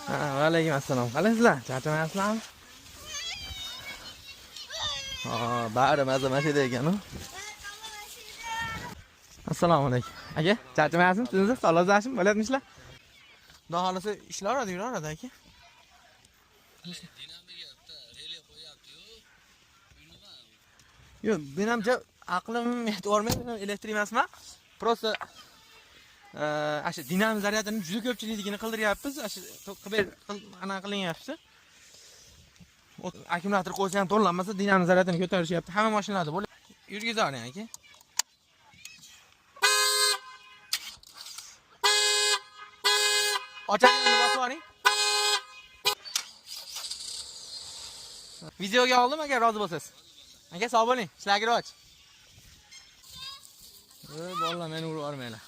Va alaykum assalom. Qalaysizlar? Charchamayapsizlarmi? Bari maza mashina ekan-ku. Assalomu alaykum. Aka, charchamayapsizmi? Sizni salozlashim bo'lyapmishlar. Xudo xolasa ishlar yuraveradi aka. Yo'q, menimcha aqlim yetvormaydi, elektrik emasman. Просто asha dinamik zaryadini juda ko'pchilikligini qildiryapmiz. Asha ana qilinyapti. Akkumulyator qo'ysa ham to'lanmasa, dinamik zaryadini ko'tarishyapti. Hamma mashinalarda bo'ladi. Yurgizavering aka. Ochangni bosib oling. Videoga oldim agar rozi bo'lsangiz. Aka sog' bo'ling. Ishlarga rivoj. Bolalar meni urib olmanglar.